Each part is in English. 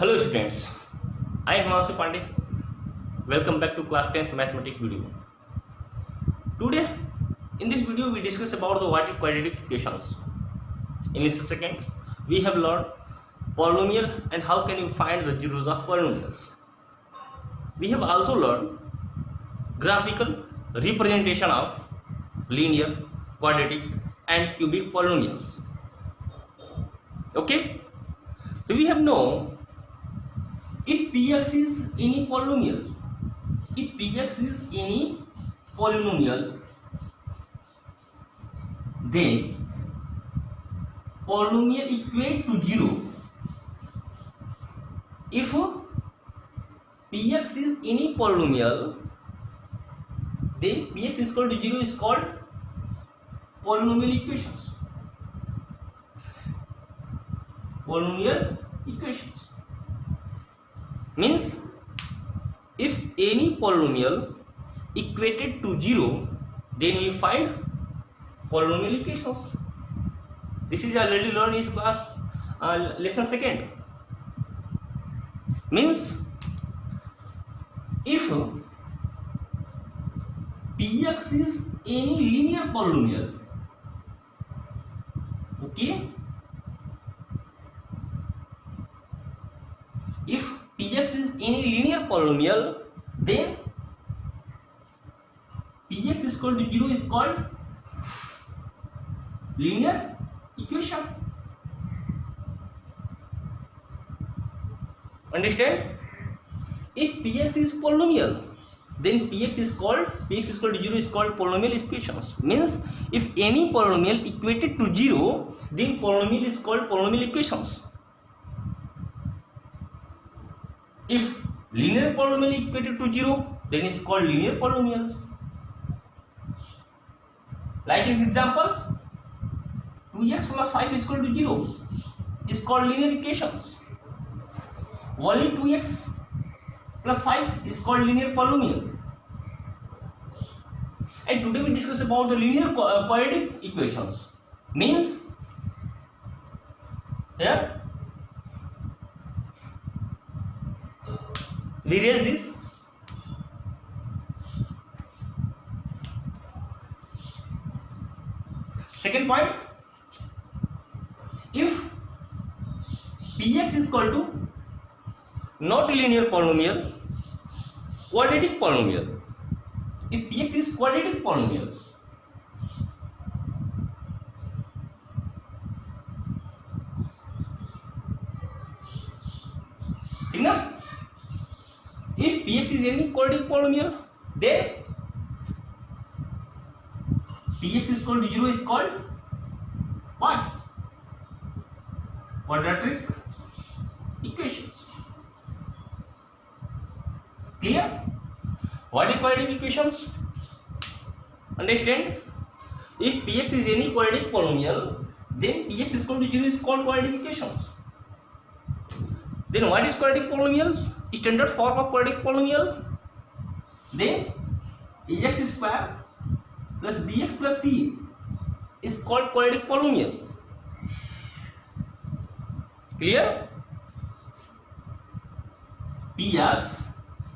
Hello students, I am Himanshu Pandey. Welcome back to class 10th mathematics video. Today in this video we discuss about the quadratic equations. In this second we have learned polynomial and how can you find the zeros of polynomials. We have also learned graphical representation of linear, quadratic and cubic polynomials. Okay, so we have known if Px is any polynomial, then polynomial equate to 0. If Px is any polynomial, then Px is equal to 0 is called polynomial equations. Polynomial equations means if any polynomial equated to 0, then we find polynomial equations. This is already learned in class lesson second. Means if Px is any linear polynomial, okay, if Px is any linear polynomial, then Px is equal to 0 is called linear equation. Understand? If Px is polynomial, then Px is equal to 0 is called polynomial equations. Means if any polynomial equated to 0, then polynomial is called polynomial equations. If linear polynomial equated to 0, then it's called linear polynomials. Like in example, 2x plus 5 is equal to 0 is called linear equations. Only 2x plus 5 is called linear polynomial. And today we discuss about the linear quadratic equations. Means here we raise this. Second point, if Px is equal to not linear polynomial, quadratic polynomial. If Px is quadratic polynomial, ठीक ना? If Px is any quadratic polynomial, then Px is equal to 0 is called what? Quadratic equations. Clear? What is quadratic equations? Understand? If Px is any quadratic polynomial, then Px is equal to 0 is called quadratic equations. Then what is quadratic polynomials? Standard form of quadratic polynomial. Then ax square plus bx plus c is called quadratic polynomial. Clear? Px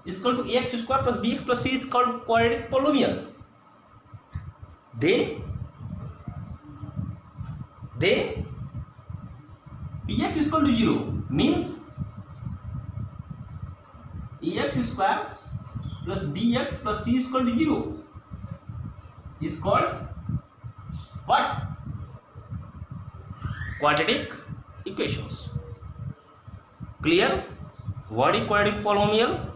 is equal to ax square plus bx plus c is called quadratic polynomial. Then Px is equal to 0 means ax square plus bx plus c is equal to 0 is called what? Quadratic equations. Clear? What is quadratic polynomial?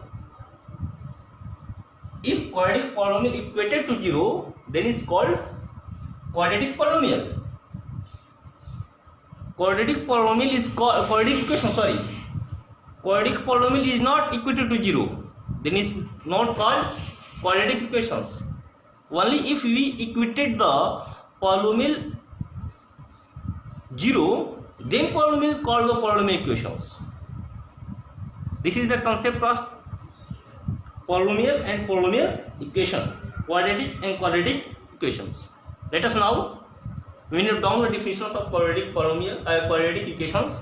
If quadratic polynomial equated to 0, then it's called quadratic polynomial. Quadratic polynomial is called quadratic equation. Sorry, quadratic polynomial is not equated to 0, then it's not called quadratic equations. Only if we equated the polynomial 0, then polynomial is called the polynomial equations. This is the concept of polynomial and polynomial equation, quadratic and quadratic equations. Let us now we note down the definitions of quadratic polynomial quadratic equations.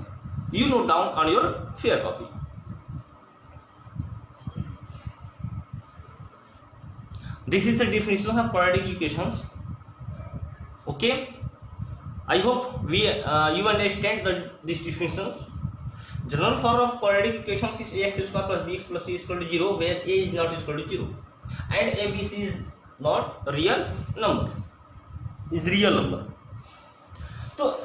You note down on your fair copy. This is the definition of quadratic equations. Okay, I hope you understand these definitions. General form of quadratic equations is ax square plus bx plus c is equal to 0, where a is not equal to 0 and a, b, c is not real number, is real number. So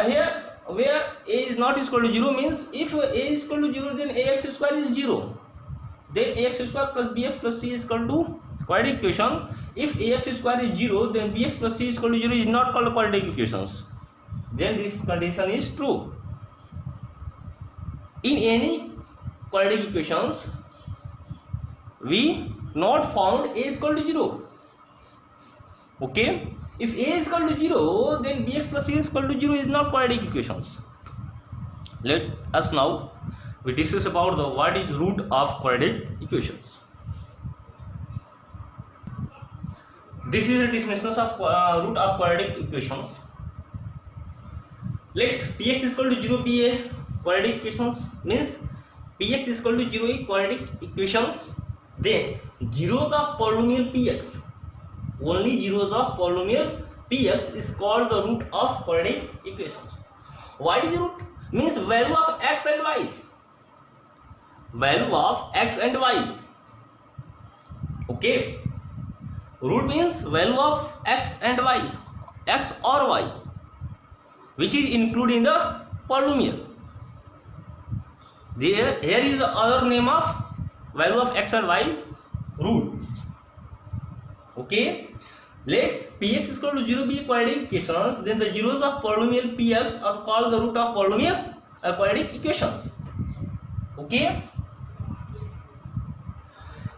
here where a is not equal to 0 means if a is equal to 0 then ax square is 0, then ax square plus bx plus c is equal to quadratic equation. If ax square is 0 then bx plus c is equal to 0 is not called quadratic equations, then this condition is true. In any quadratic equations we not found a is equal to 0. Okay, if a is equal to 0 then bx plus c is equal to 0 is not quadratic equations. Let us now we discuss about the what is root of quadratic equations. This is the definition of root of quadratic equations. Let px is equal to 0 be a quadratic equations, means px is equal to 0 is quadratic equations, then zeros of polynomial px, only zeros of polynomial px is called the root of quadratic equations. What is root? Means value of x and y. Value of x and y. Okay, root means value of x and y, x or y, which is included in the polynomial. Here is the other name of value of x and y, root. Okay, let's px is equal to 0 be quadratic equations, then the zeros of polynomial px are called the root of polynomial quadratic equations. Okay,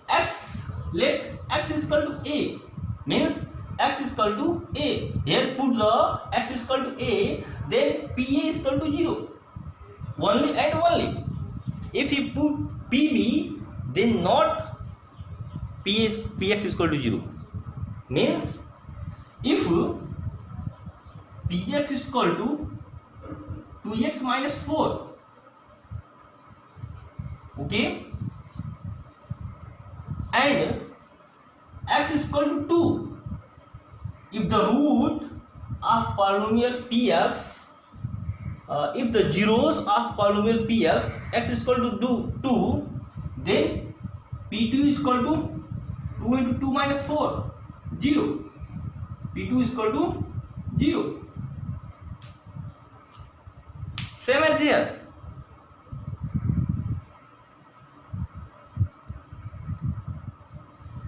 x, let x is equal to a, means x is equal to a. Here put the x is equal to a, then pa is equal to 0, only and only. If you put pb, then not px is equal to 0, means if px is equal to 2x minus 4, okay, and x is equal to 2, if the root of polynomial px, if the zeros of polynomial px x is equal to 2, then p2 is equal to 2 into 2 minus 4, 0. p2 is equal to 0. Same as here.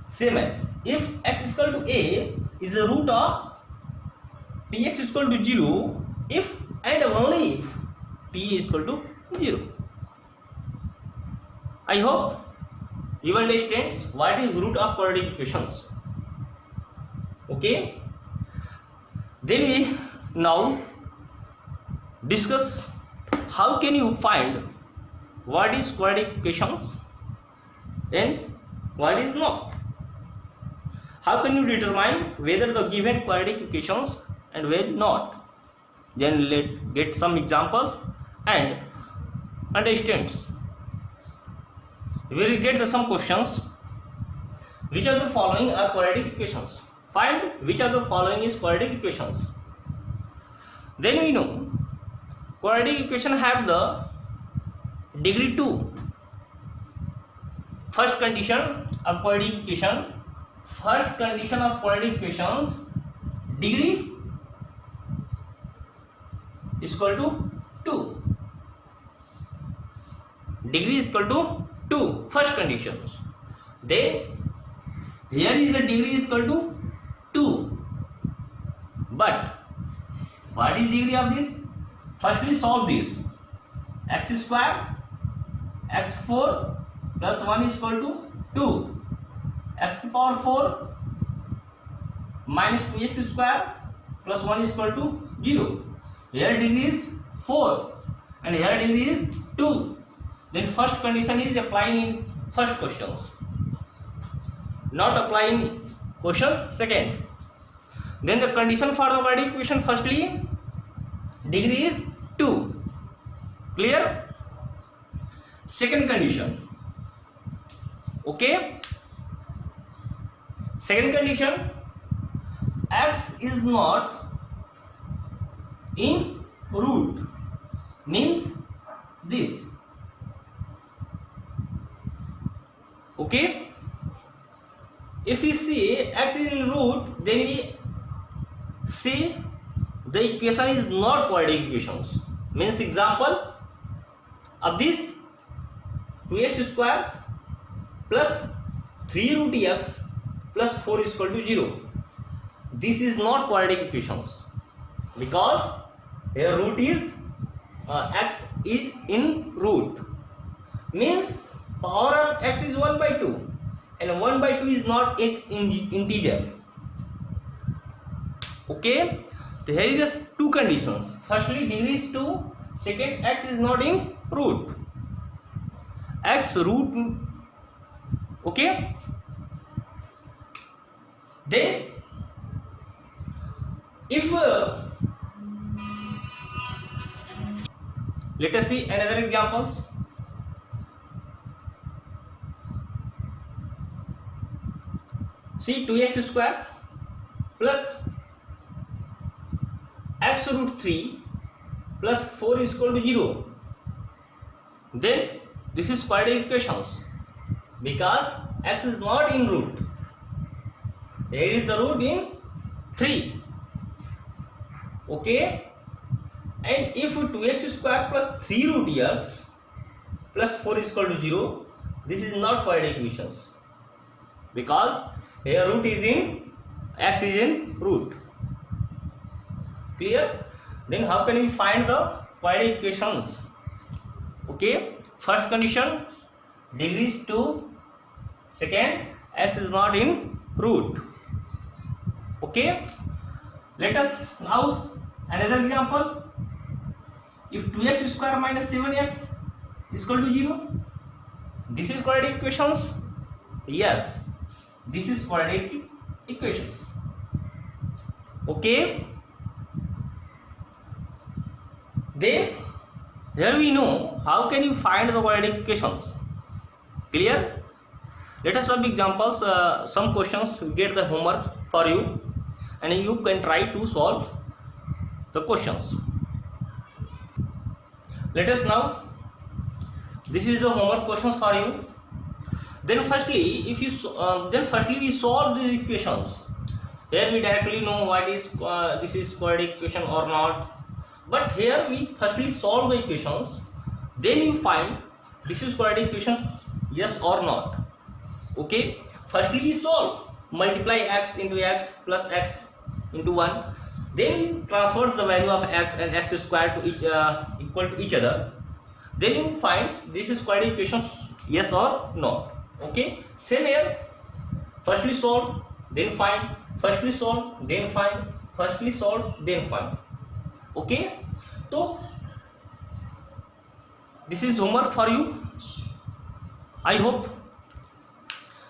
Same as if x is equal to a is the root of px is equal to 0 if and only if p is equal to 0. I hope you understand what is root of quadratic equations. Okay, then we now discuss how can you find what is quadratic equations and what is not. How can you determine whether the given quadratic equations and whether not? Then let's get some examples and understand. We will get some questions. Which of the following are quadratic equations? Find which of the following is quadratic equations. Then we know quadratic equation have the degree 2. First condition of quadratic equation. First condition of quadratic equations, degree is equal to 2. Degree is equal to 2. First conditions. Then here is the degree is equal to 2. But what is degree of this? Firstly solve this. X square x4 plus 1 is equal to 2. X to power 4 minus 2x square plus 1 is equal to 0. Here degree is 4 and here degree is 2. Then first condition is applying in first questions, not applying in question second. Then the condition for the quadratic equation, firstly degree is 2. Clear? second condition. Okay, second condition, x is not in root, means this. Okay, if we see x is in root, then we say the equation is not quadratic equations. Means example of this, 2x square plus 3 root x plus 4 is equal to 0. This is not quadratic equations because here root is x is in root, means power of x is 1 by 2 and 1 by 2 is not an integer. Okay, so here is just two conditions. Firstly, degree is 2, second, x is not in root. X root, okay, then if let us see another examples. See 2x square plus x root 3 plus 4 is equal to 0. Then this is quadratic equations because x is not in root. There is the root in 3. Okay, and if 2x square plus 3 root x plus 4 is equal to 0, this is not quadratic equations because here root is in, x is in root. Clear? Then how can we find the quadratic equations? Okay, first condition, degree is 2, second, x is not in root. Okay, let us now another example. If 2x square minus 7x is equal to 0, this is quadratic equations. Yes, this is quadratic equations. Okay, then here we know how can you find the quadratic equations. Clear? Let us have examples. Some questions you get the homework for you and you can try to solve the questions. Let us now, this is the homework questions for you. Then firstly, if you firstly we solve the equations. Here we directly know what is this is quadratic equation or not. But here we firstly solve the equations, then you find this is quadratic equations, yes or not. Okay, firstly we solve, multiply x into x plus x into 1, then transfer the value of x and x square to each equal to each other, then you find this is quadratic equations, yes or not. Okay, same here, firstly solve, then find, firstly solve, then find, firstly solve, then find. Okay, so this is homework for you. I hope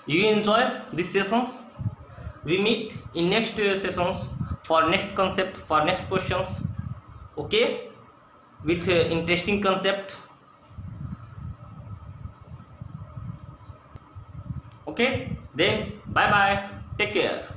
you enjoy these sessions. We meet in next sessions for next concept, for next questions. Okay, with interesting concept. Okay, then bye bye, take care.